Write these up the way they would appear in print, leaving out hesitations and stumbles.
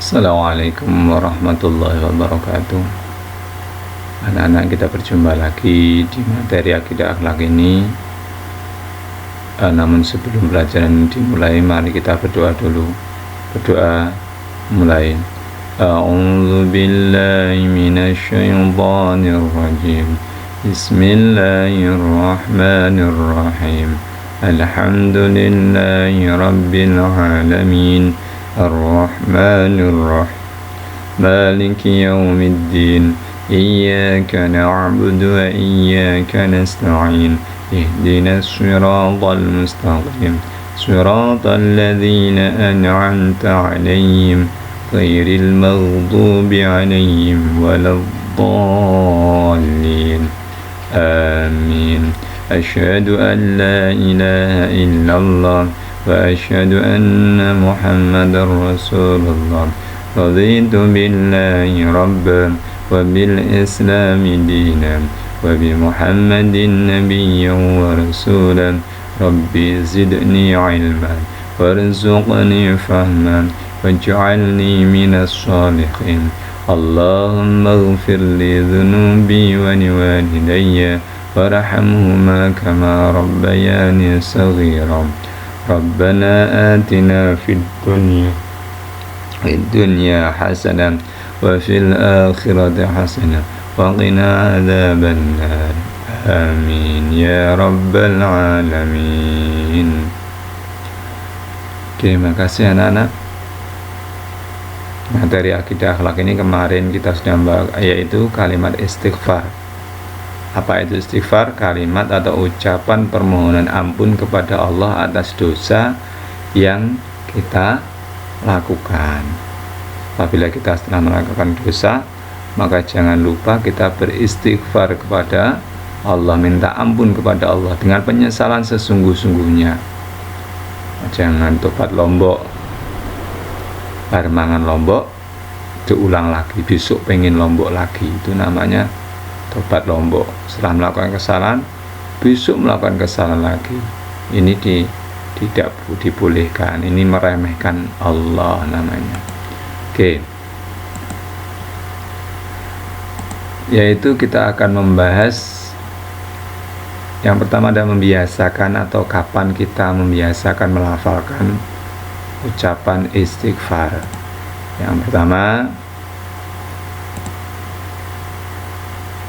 Assalamualaikum warahmatullahi wabarakatuh. Anak-anak, kita berjumpa lagi di materi akidah akhlak ini. Namun sebelum pelajaran dimulai, mari kita berdoa dulu. Berdoa mulai. A'udzu billahi minasyaitonir rajim. Bismillahirrahmanirrahim. Alhamdulillahi rabbil alamin. الرحمن الرحيم مالك يوم الدين إياك نعبد وإياك نستعين اهدنا الصراط المستقيم صراط الذين أنعمت عليهم غير المغضوب عليهم ولا الضالين آمين أشهد أن لا إله إلا الله وأشهد أن محمد رسول الله رضيت بالله ربا وبالإسلام دينا وبمحمد نبيا ورسولا ربي زدني علما وارزقني فهما واجعلني من الصالحين اللهم اغفر لي ذنوبي ولوالدي وارحمهما كما ربياني صغيرا ربنا آتنا في الدنيا حسنة وفي الآخرة حسنة وقنا عذاب النار آمين يا رب العالمين. Terima kasih anak-anak. Materi akidah akhlak ini kemarin kita sudah bahas, yaitu kalimat istighfar. Apa itu istighfar? Kalimat atau ucapan permohonan ampun kepada Allah atas dosa yang kita lakukan. Apabila kita setelah melakukan dosa, maka jangan lupa kita beristighfar kepada Allah, minta ampun kepada Allah dengan penyesalan sesungguh-sungguhnya. Jangan tobat lombok, bar mangan lombok diulang lagi, besok pengen lombok lagi, itu namanya tobat lombok. Setelah melakukan kesalahan, besok melakukan kesalahan lagi, ini tidak dibolehkan. Ini meremehkan Allah namanya. Oke. Yaitu kita akan membahas yang pertama adalah membiasakan atau kapan kita membiasakan melafalkan ucapan istighfar. Yang pertama,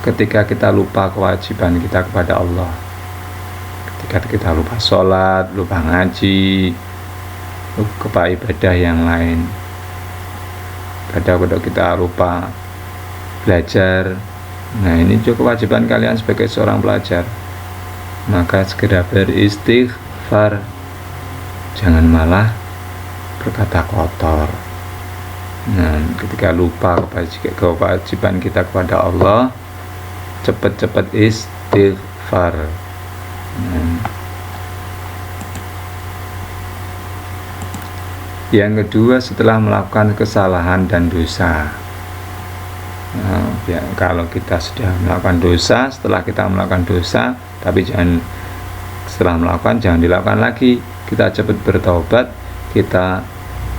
ketika kita lupa kewajiban kita kepada Allah, ketika kita lupa sholat, lupa ngaji, lupa ibadah yang lain, kadang-kadang kita lupa belajar. Nah, ini juga kewajiban kalian sebagai seorang pelajar, maka segera beristighfar, jangan malah berkata kotor. Nah, ketika lupa kewajiban kita kepada Allah, cepat-cepat istighfar. Yang kedua, setelah melakukan kesalahan dan dosa. Kalau kita sudah melakukan dosa, setelah kita melakukan dosa, tapi setelah melakukan jangan dilakukan lagi. Kita cepat bertaubat, kita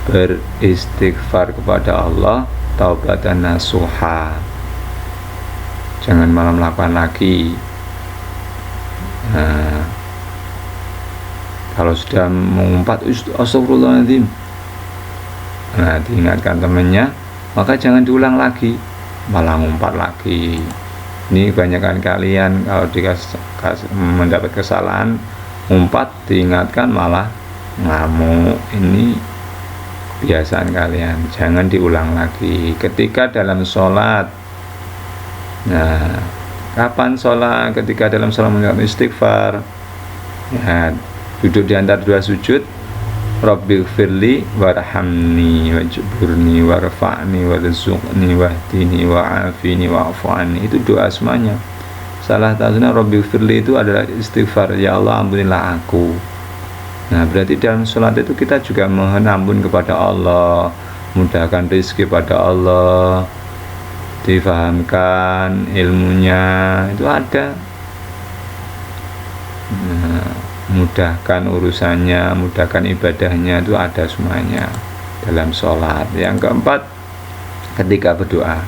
beristighfar kepada Allah, taubatan nasuha. Jangan malah melakukan lagi. Nah, kalau sudah mengumpat astagfirullahaladzim, nah diingatkan temannya, maka jangan diulang lagi, malah ngumpat lagi. Ini kebanyakan kalian kalau mendapat kesalahan, ngumpat, diingatkan malah ngamuk. Ini kebiasaan kalian, jangan diulang lagi. Ketika dalam sholat, nah, kapan sholat? Ketika dalam sholat mengucapkan istighfar, ya, duduk di antara dua sujud, Rabbighfirli warhamni wajburni warfa'ni warzuqni wahdini wa'afini wa'fu anni. Itu doa semuanya. Salah satunya Rabbighfirli itu adalah istighfar, ya Allah ampunilah aku. Nah, berarti dalam sholat itu kita juga mohon ampun kepada Allah, mudahkan rezeki pada Allah, difahamkan ilmunya, itu ada. Nah, mudahkan urusannya, mudahkan ibadahnya, itu ada semuanya. dalam sholat. Yang keempat, ketika berdoa.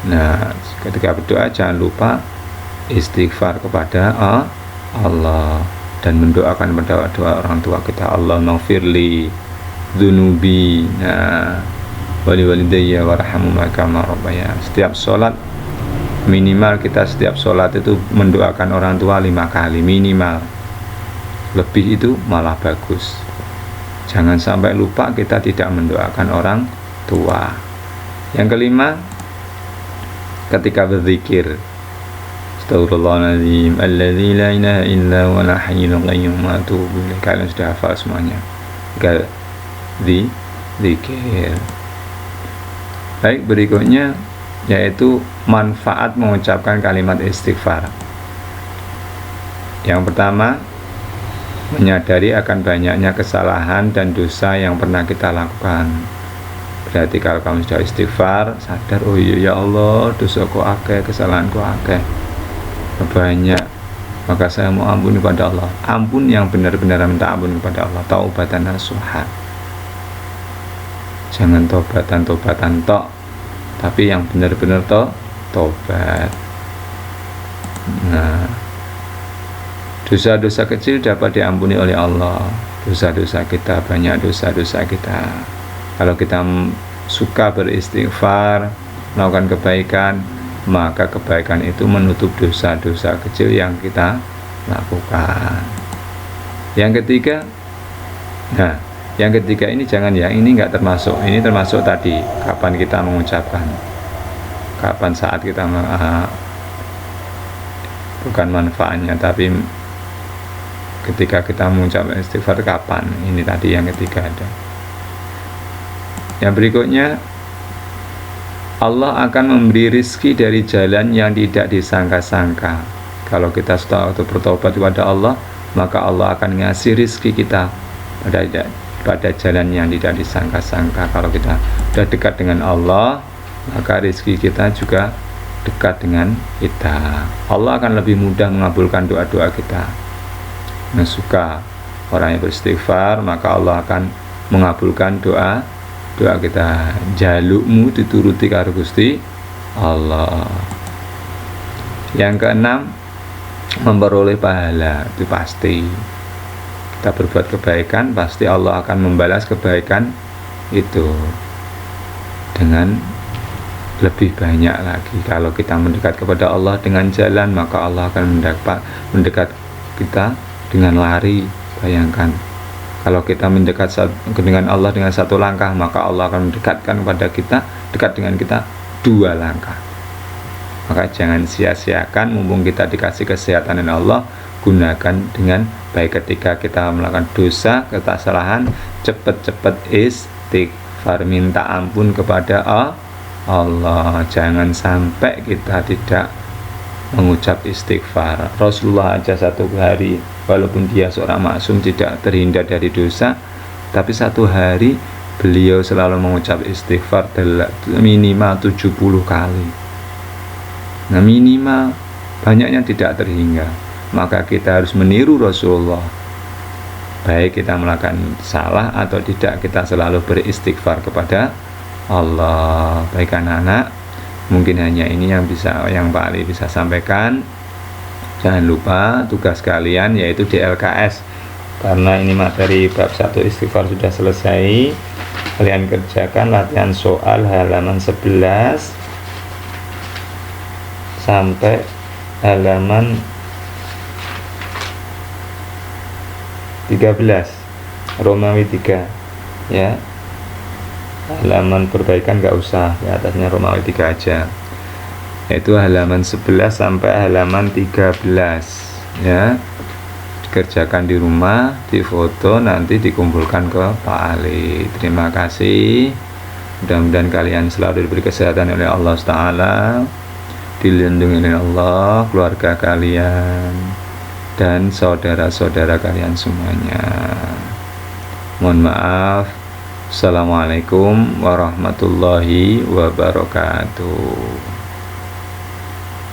Nah, ketika berdoa jangan lupa istighfar kepada Allah dan mendoakan doa orang tua kita. Allah maghfirli dzunubi, nah, wali walidayya warhamhuma kama rabbayani. Setiap sholat minimal kita setiap sholat itu mendoakan orang tua 5 kali minimal. Lebih itu malah bagus. Jangan sampai lupa kita tidak mendoakan orang tua. Yang kelima, ketika berzikir, Astaghfirullahaladzim alladzi la ilaha illa huwal hayyul qayyum wa atubu ilaih. Kalian sudah hafal semuanya. Zikir. Baik, berikutnya yaitu manfaat mengucapkan kalimat istighfar. Yang pertama, menyadari akan banyaknya kesalahan dan dosa yang pernah kita lakukan. Berarti kalau kamu sudah istighfar, sadar, oh iya ya Allah, dosaku akeh, kesalahanku akeh, banyak, maka saya mau ampun kepada Allah. Ampun yang benar-benar minta ampun kepada Allah, taubatan nasuha. Jangan tobatan tok, tapi yang benar-benar tobat. Nah, dosa-dosa kecil dapat diampuni oleh Allah. Dosa-dosa kita, banyak dosa-dosa kita. Kalau kita suka beristighfar, melakukan kebaikan, maka kebaikan itu menutup dosa-dosa kecil yang kita lakukan. Yang ketiga, nah, yang ketiga ini jangan ya, ini enggak termasuk. Ini termasuk tadi, kapan kita mengucapkan, kapan saat kita bukan manfaatnya, tapi ketika kita mengucapkan istighfar kapan. Ini tadi yang ketiga ada. Yang berikutnya, Allah akan memberi rizki dari jalan yang tidak disangka-sangka. Kalau kita sudah bertobat kepada Allah, maka Allah akan ngasih rizki kita pada jalan yang tidak disangka-sangka. Kalau kita sudah dekat dengan Allah, maka rizki kita juga dekat dengan kita. Allah akan lebih mudah mengabulkan doa-doa kita. Nah, suka orang yang beristighfar, maka Allah akan mengabulkan doa kita. Jalukmu dituruti karo Gusti Allah. Yang keenam, memperoleh pahala. Itu pasti. Kita berbuat kebaikan, pasti Allah akan membalas kebaikan itu dengan lebih banyak lagi. Kalau kita mendekat kepada Allah dengan jalan, maka Allah akan mendekat kita dengan lari. Bayangkan, kalau kita mendekat dengan Allah dengan 1 langkah, maka Allah akan mendekatkan kepada kita, dekat dengan kita 2 langkah. Maka jangan sia-siakan, mumpung kita dikasih kesehatan oleh Allah, gunakan dengan baik. Ketika kita melakukan dosa, kesalahan, cepat-cepat istighfar, minta ampun kepada Allah. Jangan sampai kita tidak mengucap istighfar. Rasulullah aja 1 hari, walaupun dia seorang maksum, tidak terhindar dari dosa, tapi 1 hari beliau selalu mengucap istighfar minimal 70 kali. Nah, minimal, banyaknya tidak terhingga. Maka kita harus meniru Rasulullah. Baik kita melakukan salah atau tidak, kita selalu beristighfar kepada Allah. Baik anak-anak, mungkin hanya ini yang Pak Ali bisa sampaikan. Jangan lupa tugas kalian yaitu di LKS, karena ini materi bab 1 istighfar sudah selesai. Kalian kerjakan latihan soal halaman 11 sampai halaman 13, Romawi 3 ya. Halaman perbaikan nggak usah, di atasnya Romawi 3 aja, yaitu halaman 11 sampai halaman 13 ya. Dikerjakan di rumah, difoto, nanti dikumpulkan ke Pak Ali. Terima kasih, mudah-mudahan kalian selalu diberi kesehatan oleh Allah Ta'ala, dilindungi oleh Allah, keluarga kalian dan saudara-saudara kalian semuanya. Mohon maaf. Assalamualaikum warahmatullahi wabarakatuh.